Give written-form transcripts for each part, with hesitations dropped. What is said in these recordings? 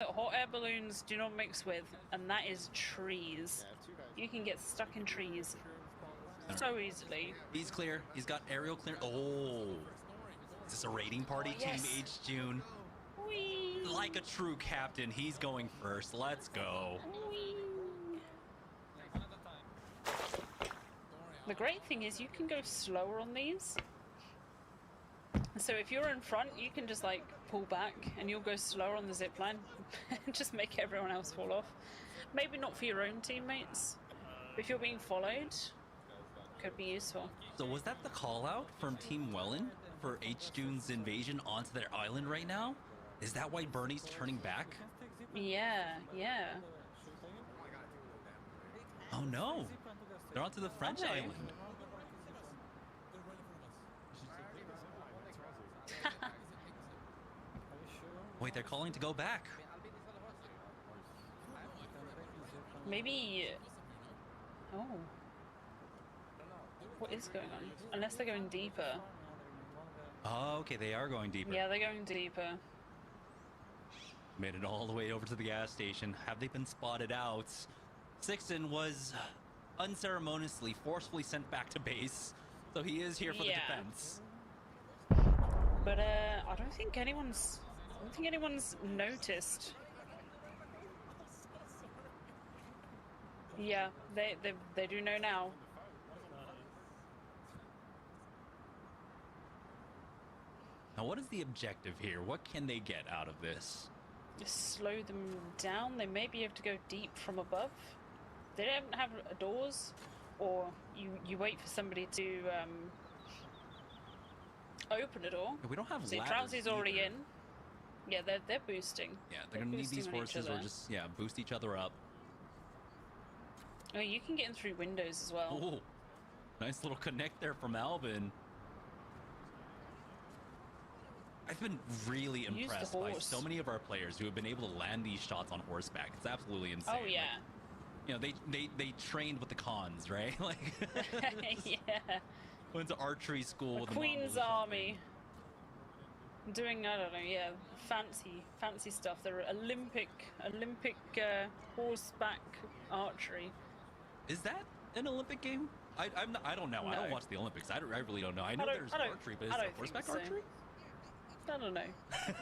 that hot air balloons do not mix with, and that is trees. You can get stuck in trees so easily. He's clear. He's got aerial clear. Oh, is this a raiding party? Yes. Team H June. Whee! Like a true captain, he's going first. Let's go. Whee! The great thing is you can go slower on these. So if you're in front, you can just like pull back and you'll go slower on the zip line and just make everyone else fall off. Maybe not for your own teammates, but if you're being followed, could be useful. So was that the call out from Team Wellen for H June's invasion onto their island right now? Is that why Bernie's turning back? Yeah, yeah. Oh no, they're onto the French island. Wait, they're calling to go back. Maybe. Oh. What is going on? Unless they're going deeper. Oh, okay, they are going deeper. Yeah, they're going deeper. Made it all the way over to the gas station. Have they been spotted out? Sixton was unceremoniously, forcefully sent back to base, so he is here for the defense. But I don't think anyone's noticed. Yeah, they do know now. Now, what is the objective here? What can they get out of this? Just slow them down. They may be able to go deep from above. They don't have doors, or you wait for somebody to open a door. We don't have See, ladders Drowsy's already either. in. Yeah, they're boosting. Yeah, they're gonna need these horses or just boost each other up. Oh, you can get in through windows as well. Oh, nice little connect there from Alvin. I've been really impressed by so many of our players who have been able to land these shots on horseback. It's absolutely insane. Oh yeah. Like, they trained with the cons, right? Like yeah. Went to archery school with the Queen's Army. Doing, I don't know, yeah, fancy stuff. They're Olympic horseback archery. Is that an Olympic game? I don't know. No. I don't watch the Olympics. I really don't know. I know there's archery, but is there horseback archery? I don't know,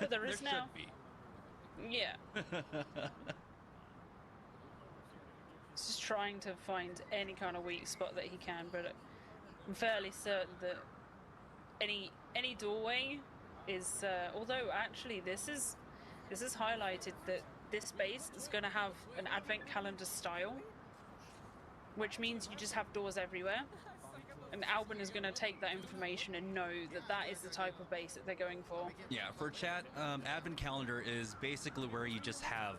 but there is now. Should be. Yeah. He's just trying to find any kind of weak spot that he can, but I'm fairly certain that any doorway is. Although actually, this is highlighted that this base is going to have an advent calendar style, which means you just have doors everywhere. And Albin is going to take that information and know that that is the type of base that they're going for. Yeah, for chat, Advent Calendar is basically where you just have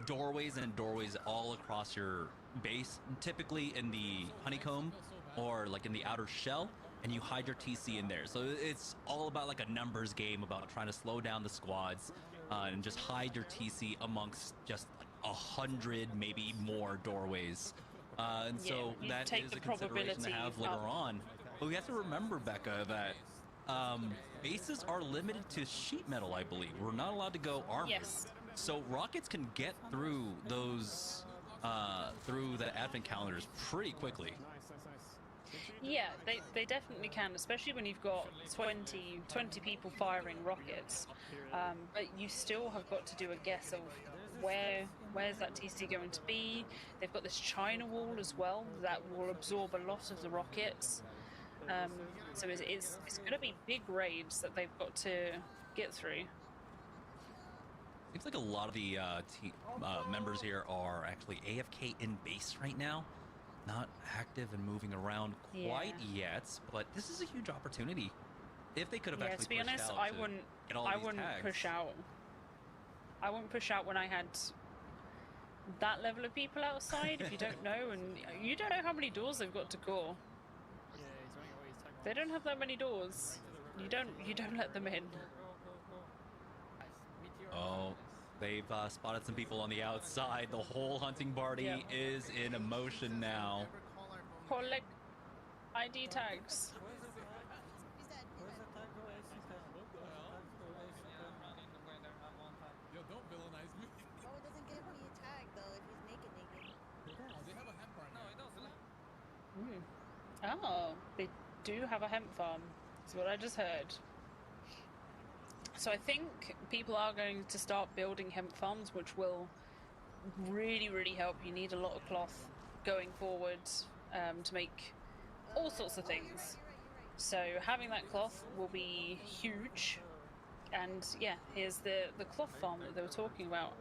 doorways and doorways all across your base, typically in the honeycomb or like in the outer shell, and you hide your TC in there. So it's all about like a numbers game about trying to slow down the squads and just hide your TC amongst just like 100, maybe more doorways. And so that is a consideration to have later on. But we have to remember, Becca, that bases are limited to sheet metal, I believe. We're not allowed to go armored. Yes. So rockets can get through those, through the advent calendars pretty quickly. Yeah, they definitely can, especially when you've got 20 people firing rockets. But you still have got to do a guess of where's that TC going to be. They've got this China wall as well that will absorb a lot of the rockets. So it's going to be big raids that they've got to get through. Seems like a lot of the members here are actually AFK in base right now. Not active and moving around quite yet, but this is a huge opportunity. If they could have actually to be honest, I wouldn't push out. I wouldn't push out when I had that level of people outside. If you don't know, and you don't know how many doors they've got to go. They don't have that many doors. You don't let them in. Oh, they've spotted some people on the outside. The whole hunting party is in motion now. Collect ID tags. Yo, don't villainize me. Oh, they do have a hemp farm. That's what I just heard. So I think people are going to start building hemp farms, which will really, really help. You need a lot of cloth going forward to make all sorts of things. So having that cloth will be huge. And yeah, here's the cloth farm that they were talking about.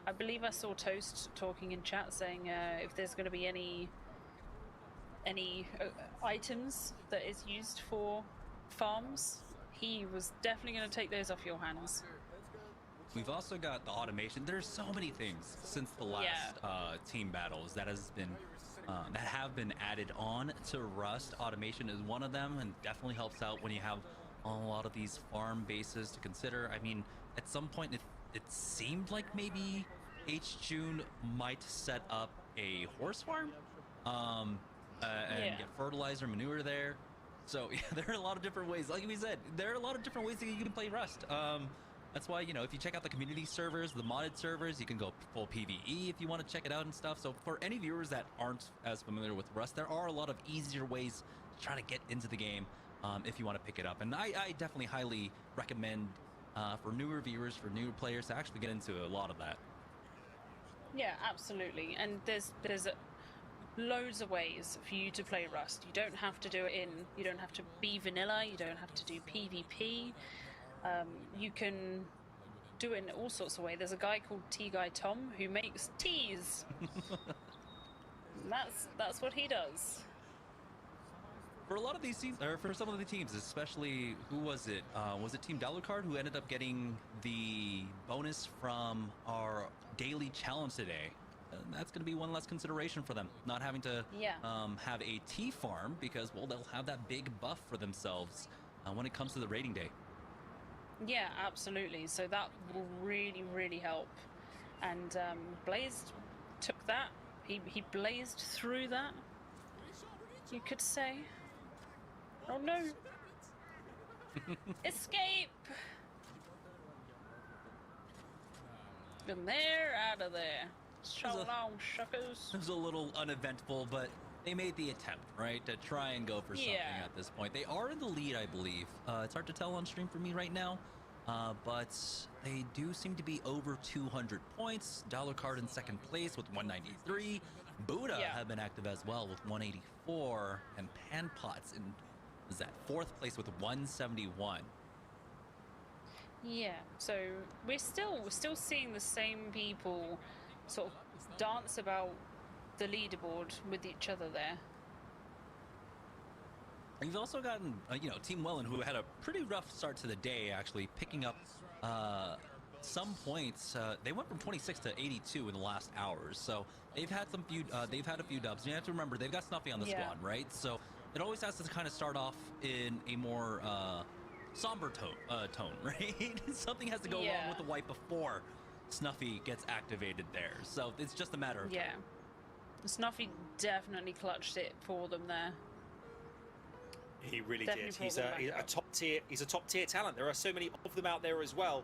I believe I saw Toast talking in chat saying if there's going to be any items that is used for farms, he was definitely going to take those off your hands. We've also got the automation. There's so many things since the last team battles that have been added on to Rust. Automation is one of them, and definitely helps out when you have a lot of these farm bases to consider. I mean, at some point it seemed like maybe June might set up a horse farm and get fertilizer, manure there. So yeah, there are a lot of different ways. Like we said, there are a lot of different ways that you can play Rust. That's why, you know, if you check out the community servers, the modded servers, you can go full PvE if you want to check it out and stuff. So for any viewers that aren't as familiar with Rust, there are a lot of easier ways to try to get into the game if you want to pick it up. And I definitely highly recommend for newer viewers, for newer players to actually get into a lot of that. Yeah, absolutely. And there's loads of ways for you to play Rust. You don't have to do it you don't have to be vanilla, you don't have to do PvP. You can do it in all sorts of ways. There's a guy called T-Guy Tom who makes teas. That's what he does. For a lot of these teams, or for some of the teams, especially, who was it? Was it Team Dalukard who ended up getting the bonus from our daily challenge today? That's going to be one less consideration for them, not having to have a tea farm, because, well, they'll have that big buff for themselves when it comes to the raiding day. Yeah, absolutely. So that will really, really help. And Blaze took that. He blazed through that, you could say. Oh no! Escape! And they're out of there. So long, suckers. It was a little uneventful, but they made the attempt, right, to try and go for something at this point. They are in the lead, I believe. It's hard to tell on stream for me right now, but they do seem to be over 200 points. Dalukard in second place with 193. Buddha have been active as well with 184, and Panpots in fourth place with 171. Yeah, so we're still seeing the same people sort of dance about the leaderboard with each other there. You've also gotten, Team Wellen, who had a pretty rough start to the day, actually picking up some points. They went from 26 to 82 in the last hours, so they've had a few dubs. You have to remember they've got Snuffy on the squad, right? So it always has to kind of start off in a more somber tone, right? Something has to go wrong with the wipe before Snuffy gets activated there. So it's just a matter of time. Snuffy definitely clutched it for them there. He really did. He's a top tier talent. There are so many of them out there as well.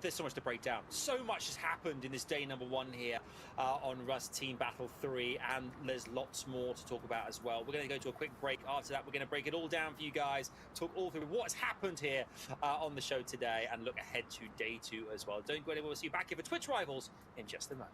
There's so much to break down. So much has happened in this day number 1 here on Rust Team Battle 3, and there's lots more to talk about as well. We're going to go to a quick break. After that, we're going to break it all down for you guys, talk all through what's happened here on the show today, and look ahead to day 2 as well. Don't go anywhere. We'll see you back here for Twitch Rivals in just a moment.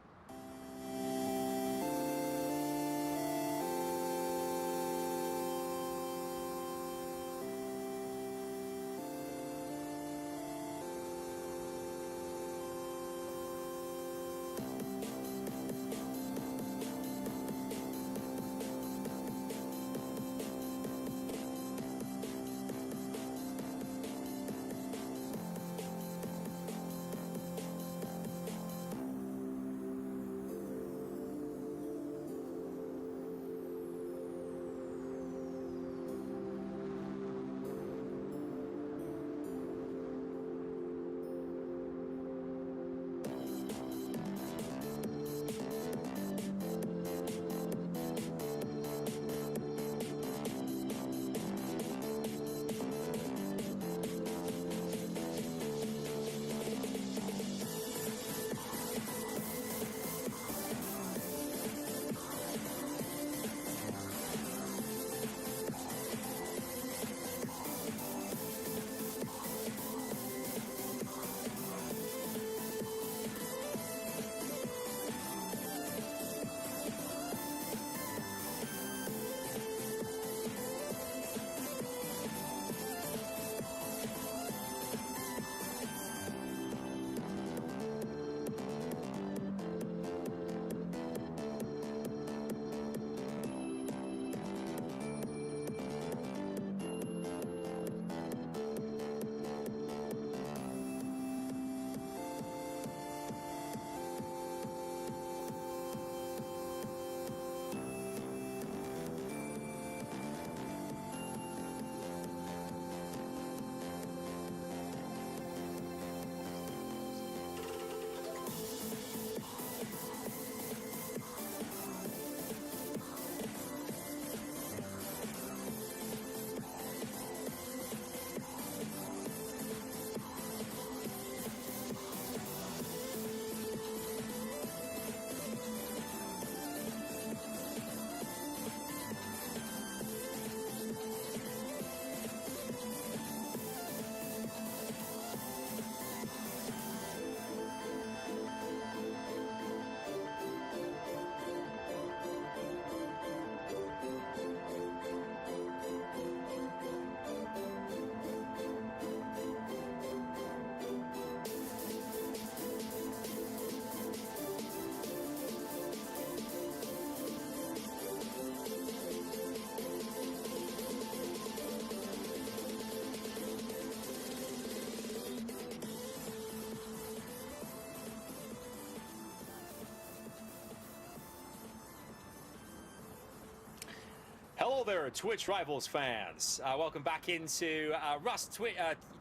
Hello there, Twitch Rivals fans. Welcome back into Rust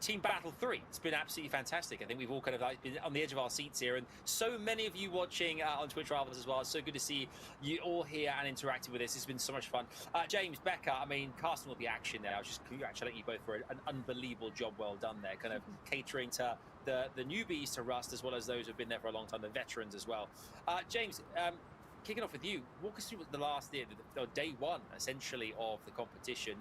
Team Battle 3. It's been absolutely fantastic. I think we've all kind of been on the edge of our seats here, and so many of you watching on Twitch Rivals as well. It's so good to see you all here and interacting with us. It's been so much fun. James, Becca, I mean, casting all the action there. I was just congratulating you both for an unbelievable job well done there, kind of catering to the newbies to Rust as well as those who've been there for a long time, the veterans as well. James, kicking off with you, walk us through the last day, day one, essentially, of the competition.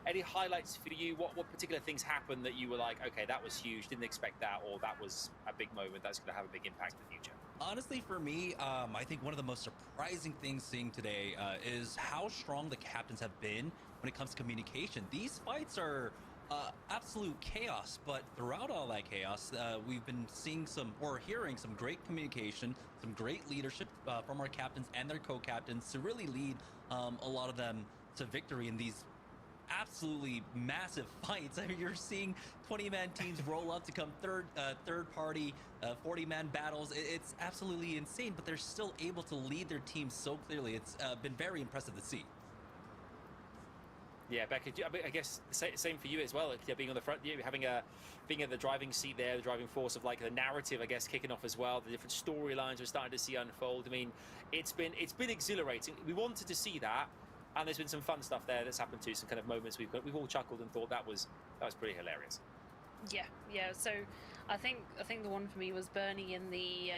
Any highlights for you? What particular things happened that you were like, okay, that was huge, didn't expect that, or that was a big moment that's going to have a big impact in the future? Honestly, for me, I think one of the most surprising things seeing today is how strong the captains have been when it comes to communication. These fights are absolute chaos, but throughout all that chaos, we've been seeing hearing some great communication, some great leadership from our captains and their co-captains to really lead a lot of them to victory in these absolutely massive fights. I mean, you're seeing 20-man teams roll up to come third party 40-man battles. It's absolutely insane, but they're still able to lead their team so clearly. It's been very impressive to see. Yeah, Becca, I guess same for you as well. Being on the front, being at the driving seat there, the driving force of like the narrative, I guess, kicking off as well. The different storylines we're starting to see unfold. I mean, it's been exhilarating. We wanted to see that, and there's been some fun stuff there that's happened too. Some kind of moments we've all chuckled and thought that was pretty hilarious. Yeah. So I think the one for me was Bernie in the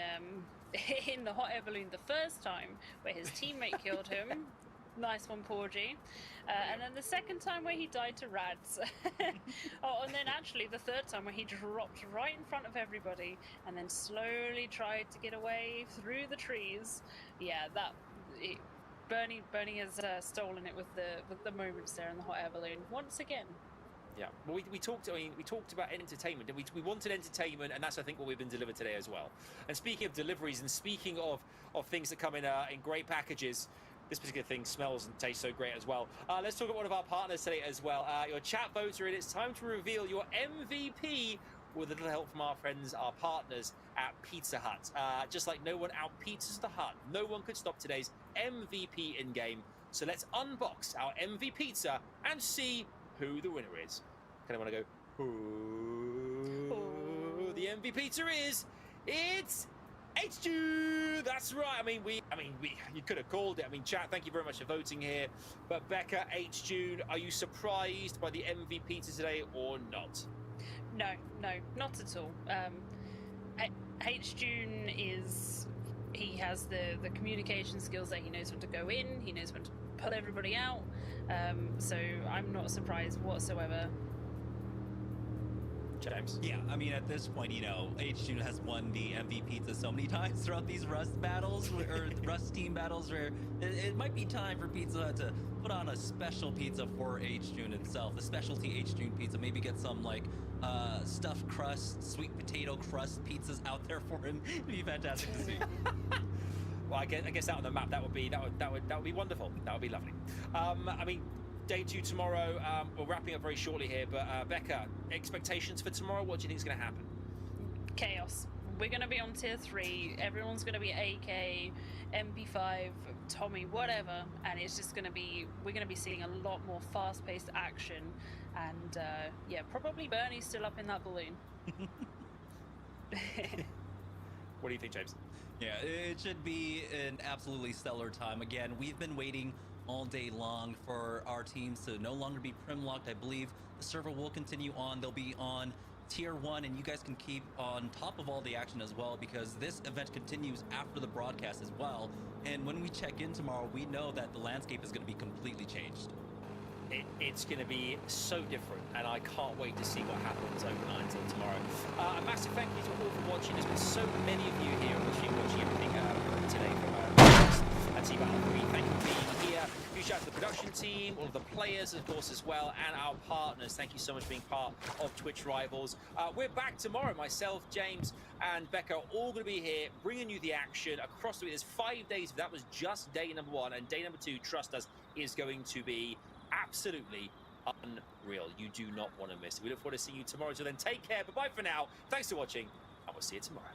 in the hot air balloon the first time where his teammate killed him. Nice one, Porgy. And then the second time where he died to rats. And then actually the third time where he dropped right in front of everybody and then slowly tried to get away through the trees. Yeah, Bernie has stolen it with the moments there in the hot air balloon once again. Yeah, well, we talked about entertainment, and we wanted entertainment, and that's, I think, what we've been delivered today as well. And speaking of deliveries, and speaking of things that come in great packages, this particular thing smells and tastes so great as well. Let's talk about one of our partners today as well. Your chat votes are in. It's time to reveal your MVP with a little help from our friends, our partners at Pizza Hut. Just like no one out-pizzas the Hut, no one could stop today's MVP in-game. So let's unbox our MV Pizza and see who the winner is. Kind of want to go, who the MV Pizza is? It's H2. That's right. I mean, you could have called it. I mean, chat, thank you very much for voting here. But Becca, H. are you surprised by the MV Pizza today or not? No, not at all. H. He has the communication skills there. He knows when to go in. He knows when to pull everybody out. So I'm not surprised whatsoever. James? Yeah, I mean, at this point, H. has won the MV Pizza so many times throughout these Rust battles, or Rust team battles, where it might be time for Pizza Hut to put on a special pizza for H. himself, the specialty H. pizza. Maybe get some, like, stuffed crust, sweet potato crust pizzas out there for him. It'd be fantastic to see. Well, I guess that on the map, that would be wonderful. That would be lovely. I mean, day 2 tomorrow. We're wrapping up very shortly here, but Becca, expectations for tomorrow? What do you think is going to happen? Chaos. We're going to be on tier 3. Everyone's going to be AK, MP5, Tommy, whatever, and it's just going to be. We're going to be seeing a lot more fast-paced action, and yeah, probably Bernie's still up in that balloon. What do you think, James? Yeah, it should be an absolutely stellar time. Again, we've been waiting all day long for our teams to no longer be prim locked. I believe the server will continue on. They'll be on tier 1, and you guys can keep on top of all the action as well, because this event continues after the broadcast as well. And when we check in tomorrow, we know that the landscape is going to be completely changed. It's going to be so different, and I can't wait to see what happens overnight until tomorrow. A massive thank you to all for watching. There's been so many of you here watching everything today from Team Battle 3. Thank you for being here. Huge shout out to the production team, all of the players, of course, as well, and our partners. Thank you so much for being part of Twitch Rivals. We're back tomorrow. Myself, James, and Becca are all going to be here, bringing you the action across the week. There's 5 days. That was just day number 1, and day number 2, trust us, is going to be absolutely unreal. You do not want to miss it. We look forward to seeing you tomorrow. So then take care. Bye-bye for now. Thanks for watching, and we'll see you tomorrow.